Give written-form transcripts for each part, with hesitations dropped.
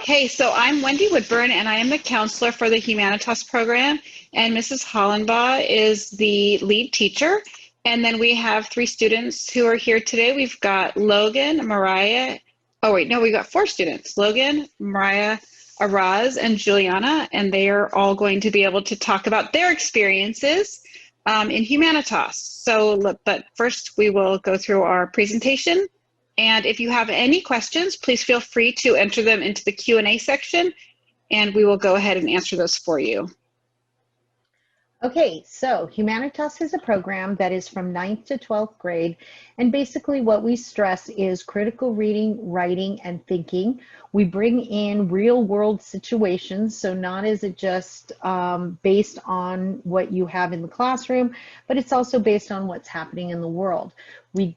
Hey, so I'm Wendy Woodburn, and I am the counselor for the Humanitas program, and Mrs. Hollenbaugh is the lead teacher. And then we have three students who are here today. We've got Logan, Mariah. Oh, wait, no, we've got four students: Logan, Mariah, Araz, and Juliana, and they are all going to be able to talk about their experiences in Humanitas. But first, we will go through our presentation. And if you have any questions, please feel free to enter them into the Q&A section, and we will go ahead and answer those for you. Okay, so Humanitas is a program that is from 9th to 12th grade, and basically what we stress is critical reading, writing, and thinking. We bring in real-world situations, so not is it just based on what you have in the classroom, but it's also based on what's happening in the world. We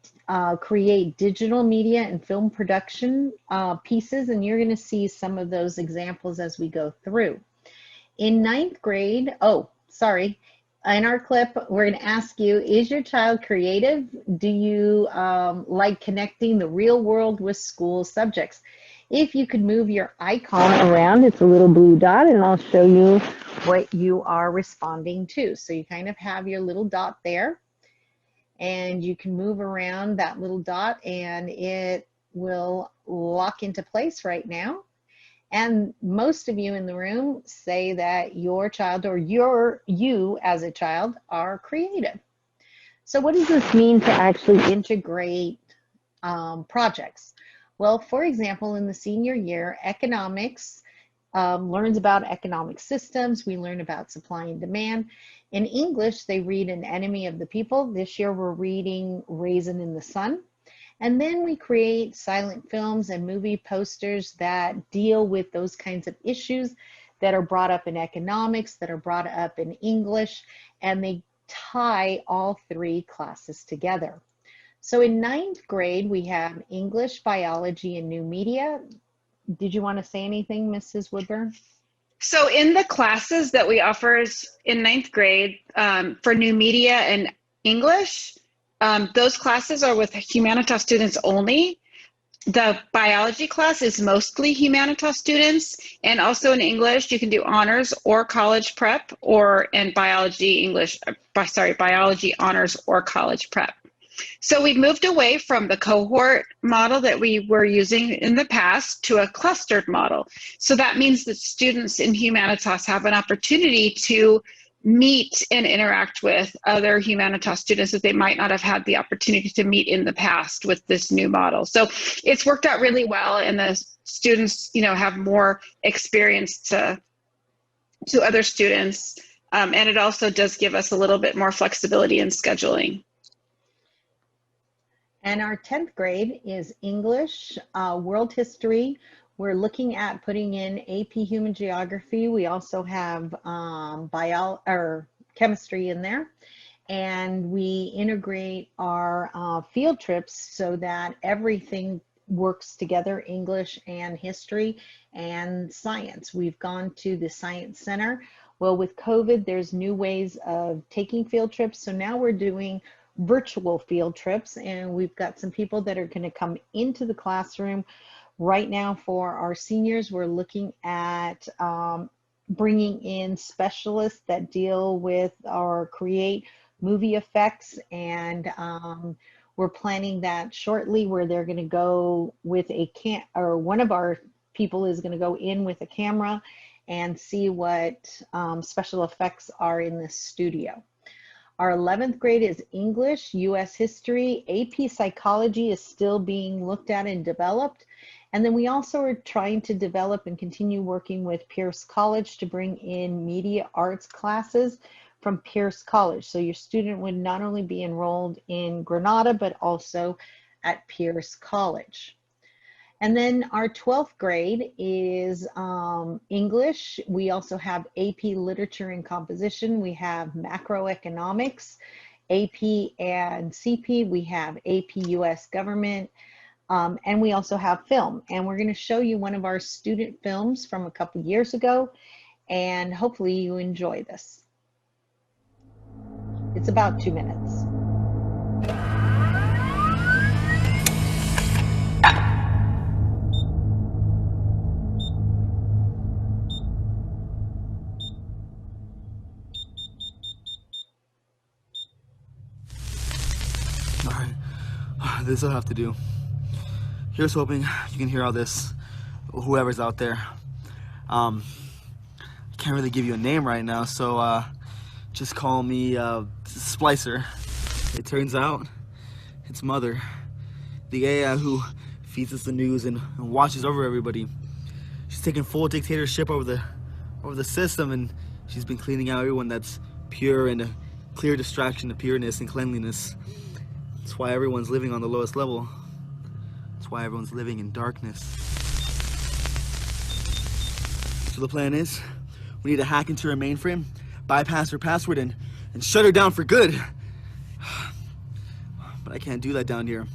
create digital media and film production pieces, and you're going to see some of those examples as we go through. In 9th grade, in our clip, we're going to ask you, is your child creative? Do you like connecting the real world with school subjects? If you could move your icon around, it's a little blue dot, and I'll show you what you are responding to. So you kind of have your little dot there, and you can move around that little dot, and it will lock into place right now. And most of you in the room say that your child or you as a child are creative. So what does this mean to actually integrate projects? Well, for example, in the senior year, economics learns about economic systems. We learn about supply and demand. In English, they read An Enemy of the People. This year, we're reading Raisin in the Sun. And then we create silent films and movie posters that deal with those kinds of issues that are brought up in economics, that are brought up in English, and they tie all three classes together. So in 9th grade, we have English, biology, and new media. Did you want to say anything, Mrs. Woodburn? So in the classes that we offer in 9th grade for new media and English, those classes are with Humanitas students only. The biology class is mostly Humanitas students, and also in English, you can do honors or college prep, or in biology honors or college prep. So we've moved away from the cohort model that we were using in the past to a clustered model. So that means that students in Humanitas have an opportunity to meet and interact with other Humanitas students that they might not have had the opportunity to meet in the past with this new model. So it's worked out really well, and the students, have more experience to other students, and it also does give us a little bit more flexibility in scheduling. And our 10th grade is English, world history. We're looking at putting in AP Human Geography. We also have chemistry in there. And we integrate our field trips so that everything works together, English and history and science. We've gone to the Science Center. Well, with COVID, there's new ways of taking field trips. So now we're doing virtual field trips, and we've got some people that are going to come into the classroom. Right now for our seniors, we're looking at bringing in specialists that deal with or create movie effects, and we're planning that shortly, where they're going to go with one of our people is going to go in with a camera and see what special effects are in this studio. Our 11th grade is English, US history, AP psychology is still being looked at and developed. And then we also are trying to develop and continue working with Pierce College to bring in media arts classes from Pierce College. So your student would not only be enrolled in Granada, but also at Pierce College. And then our 12th grade is English. We also have AP Literature and Composition. We have Macroeconomics, AP and CP. We have AP US Government, and we also have film. And we're going to show you one of our student films from a couple years ago, and hopefully you enjoy this. It's about 2 minutes. This will have to do. Here's hoping you can hear all this, whoever's out there. I can't really give you a name right now, so just call me Splicer. It turns out it's Mother, the AI who feeds us the news and watches over everybody. She's taken full dictatorship over the system, and she's been cleaning out everyone that's pure and a clear distraction to pureness and cleanliness. That's why everyone's living on the lowest level. That's why everyone's living in darkness. So the plan is, we need to hack into her mainframe, bypass her password, and shut her down for good. But I can't do that down here.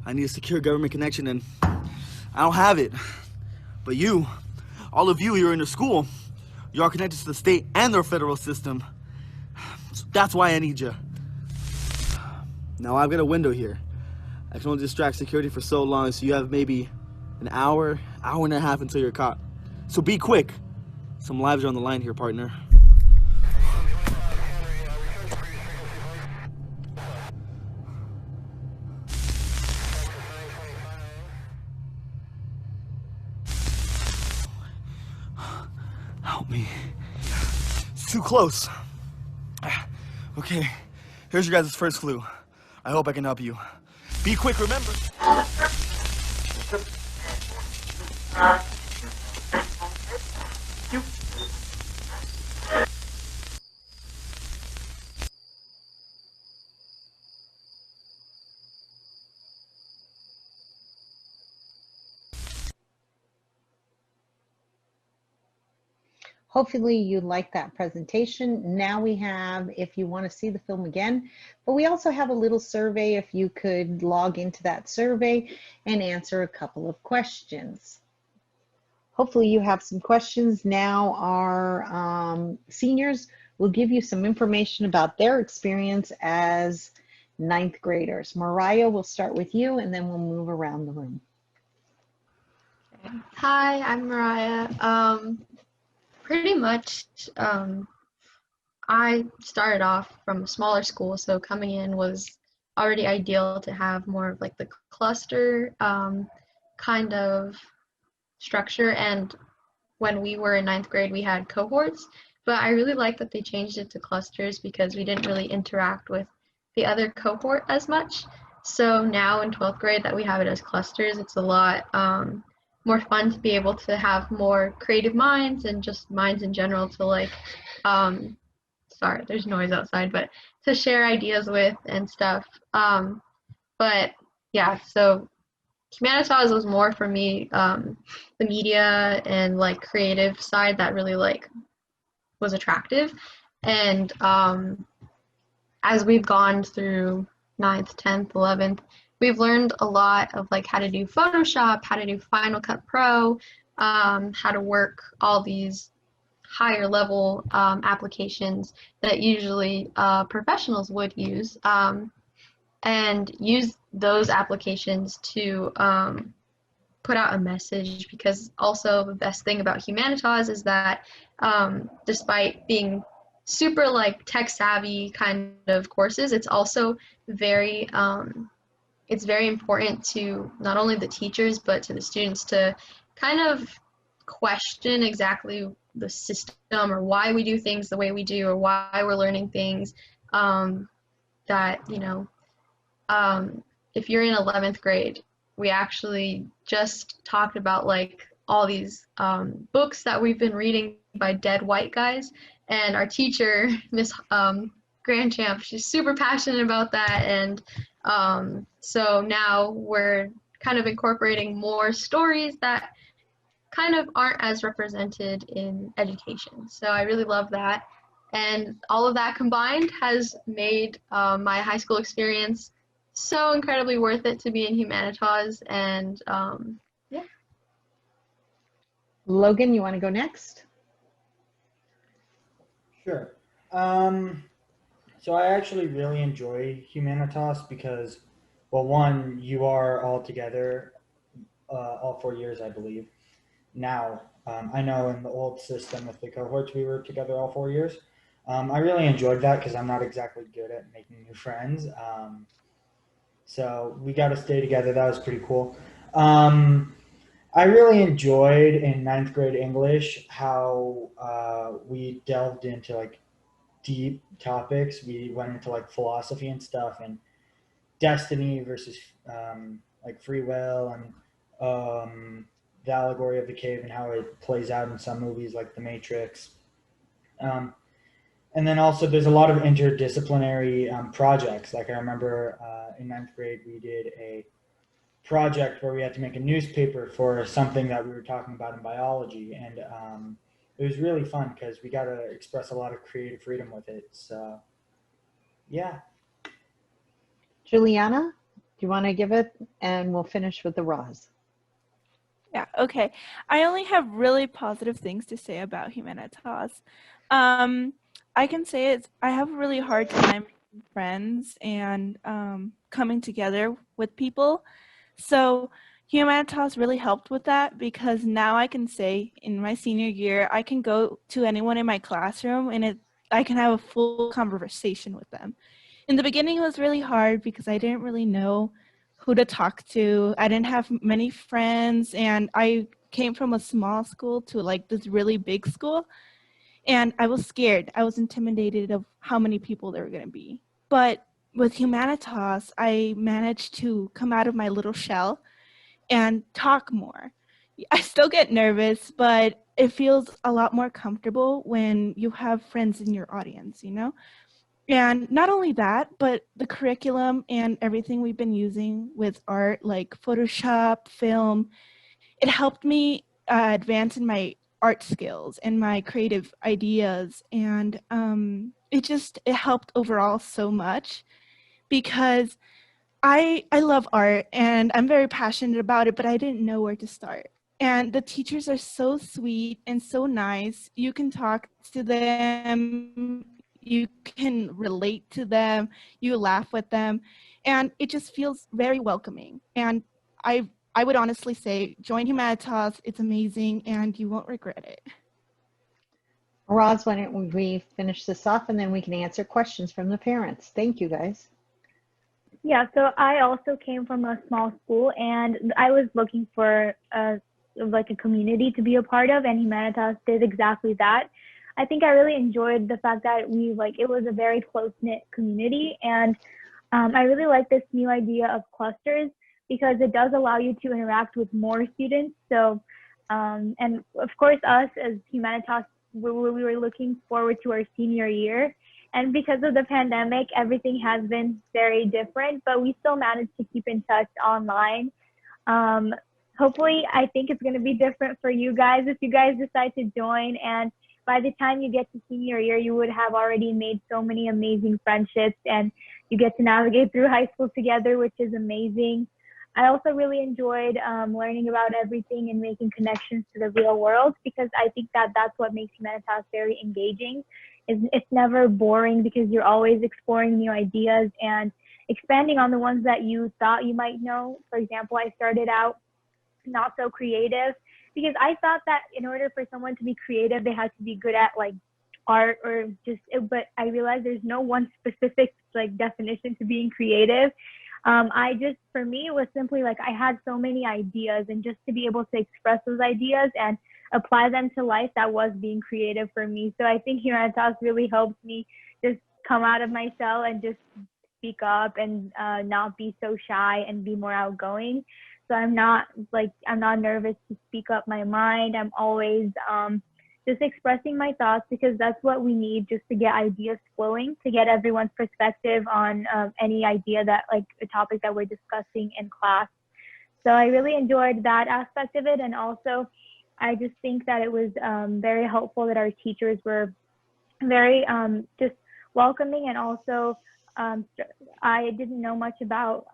I need a secure government connection, and I don't have it. But you, all of you here in the school, you are connected to the state and their federal system. So that's why I need you. Now I've got a window here. I can only distract security for so long, so you have maybe an hour and a half until you're caught. So be quick. Some lives are on the line here, partner. Help me. It's too close. Okay, here's your guys' first clue. I hope I can help you. Be quick, remember. Hopefully you like that presentation. Now we have, if you want to see the film again, but we also have a little survey if you could log into that survey and answer a couple of questions. Hopefully you have some questions. Now our seniors will give you some information about their experience as ninth graders. Mariah, we'll start with you and then we'll move around the room. Hi, I'm Mariah. Pretty much, I started off from a smaller school, so coming in was already ideal to have more of like the cluster kind of structure. And when we were in ninth grade, we had cohorts, but I really like that they changed it to clusters because we didn't really interact with the other cohort as much. So now in 12th grade that we have it as clusters, it's a lot more fun to be able to have more creative minds and just minds in general to like, sorry, there's noise outside, but to share ideas with and stuff. But yeah, so Humanitas was more for me, the media and like creative side that really like was attractive. And as we've gone through 9th, 10th, 11th, we've learned a lot of like how to do Photoshop, how to do Final Cut Pro, how to work all these higher level applications that usually professionals would use, and use those applications to put out a message. Because also the best thing about Humanitas is that despite being super like tech savvy kind of courses, it's also very it's very important to not only the teachers but to the students to kind of question exactly the system or why we do things the way we do or why we're learning things, that you know, if you're in 11th grade, we actually just talked about like all these books that we've been reading by dead white guys, and our teacher, Miss Grandchamp, she's super passionate about that. And so now we're kind of incorporating more stories that kind of aren't as represented in education. So I really love that. And all of that combined has made my high school experience so incredibly worth it to be in Humanitas. And yeah. Logan, you want to go next? Sure. So I actually really enjoy Humanitas because, well, one, you are all together all 4 years, I believe. Now, I know in the old system with the cohorts, we were together all 4 years. I really enjoyed that because I'm not exactly good at making new friends. So we got to stay together. That was pretty cool. I really enjoyed in ninth grade English how we delved into like deep topics. We went into like philosophy and stuff, and destiny versus like free will, and the allegory of the cave and how it plays out in some movies like The Matrix. Um, and then also there's a lot of interdisciplinary projects. Like I remember in ninth grade we did a project where we had to make a newspaper for something that we were talking about in biology, and it was really fun because we got to express a lot of creative freedom with it. So yeah. Juliana, do you want to give it? And we'll finish with the Roz. Yeah, okay. I only have really positive things to say about Humanitas. I can say I have a really hard time making friends and coming together with people. So Humanitas really helped with that, because now I can say in my senior year, I can go to anyone in my classroom and I can have a full conversation with them. In the beginning, it was really hard because I didn't really know who to talk to. I didn't have many friends, and I came from a small school to like this really big school, and I was scared. I was intimidated of how many people there were going to be. But with Humanitas, I managed to come out of my little shell and talk more. I still get nervous, but it feels a lot more comfortable when you have friends in your audience, you know? And not only that, but the curriculum and everything we've been using with art, like Photoshop, film, it helped me advance in my art skills and my creative ideas. And it helped overall so much, because I love art and I'm very passionate about it, but I didn't know where to start. And the teachers are so sweet and so nice. You can talk to them, you can relate to them, you laugh with them, and it just feels very welcoming. And I would honestly say join Humanitas. It's amazing and you won't regret it. Roz, why don't we finish this off and then we can answer questions from the parents. Thank you, guys. Yeah, so I also came from a small school, and I was looking for a community to be a part of, and Humanitas did exactly that. I think I really enjoyed the fact that it was a very close-knit community, and I really like this new idea of clusters because it does allow you to interact with more students. So, and of course, us as Humanitas, we were looking forward to our senior year. And because of the pandemic, everything has been very different, but we still managed to keep in touch online. Hopefully, I think it's going to be different for you guys if you guys decide to join. And by the time you get to senior year, you would have already made so many amazing friendships, and you get to navigate through high school together, which is amazing. I also really enjoyed learning about everything and making connections to the real world, because I think that that's what makes Humanitas very engaging. It's never boring because you're always exploring new ideas and expanding on the ones that you thought you might know. For example, I started out not so creative because I thought that in order for someone to be creative, they had to be good at like art or but I realized there's no one specific like definition to being creative. For me, it was simply like I had so many ideas, and just to be able to express those ideas and apply them to life, that was being creative for me. So I think Humanitas really helps me just come out of my shell and just speak up and not be so shy and be more outgoing. So I'm not nervous to speak up my mind. I'm always just expressing my thoughts, because that's what we need just to get ideas flowing, to get everyone's perspective on any idea that like a topic that we're discussing in class. So I really enjoyed that aspect of it. And also I just think that it was very helpful that our teachers were very just welcoming. And also I didn't know much about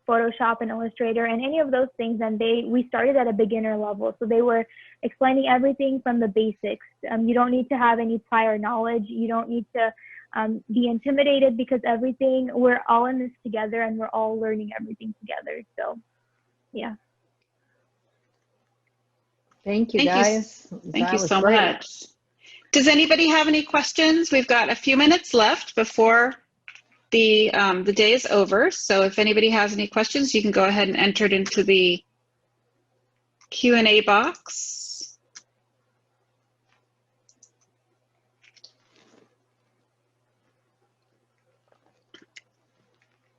Photoshop and Illustrator and any of those things, and we started at a beginner level, so they were explaining everything from the basics. You don't need to have any prior knowledge. You don't need to be intimidated, because we're all in this together and we're all learning everything together. So yeah. Thank you, guys. Thank you so great. much. Does anybody have any questions? We've got a few minutes left before the day is over. So if anybody has any questions, you can go ahead and enter it into the Q&A box.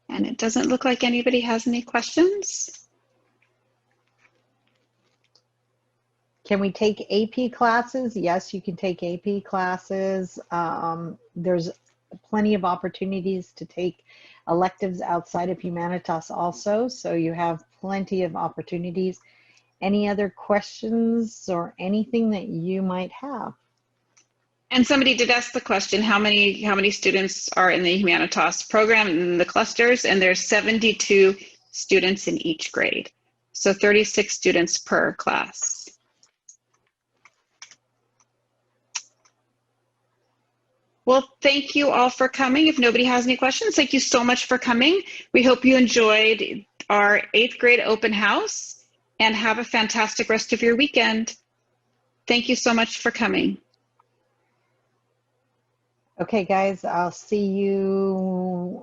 And it doesn't look like anybody has any questions. Can we take AP classes? Yes, you can take AP classes. There's plenty of opportunities to take electives outside of Humanitas also, so you have plenty of opportunities. Any other questions or anything that you might have? And somebody did ask the question, how many students are in the Humanitas program in the clusters? And there's 72 students in each grade. So 36 students per class. Well, thank you all for coming. If nobody has any questions, thank you so much for coming. We hope you enjoyed our 8th grade open house and have a fantastic rest of your weekend. Thank you so much for coming. Okay, guys, I'll see you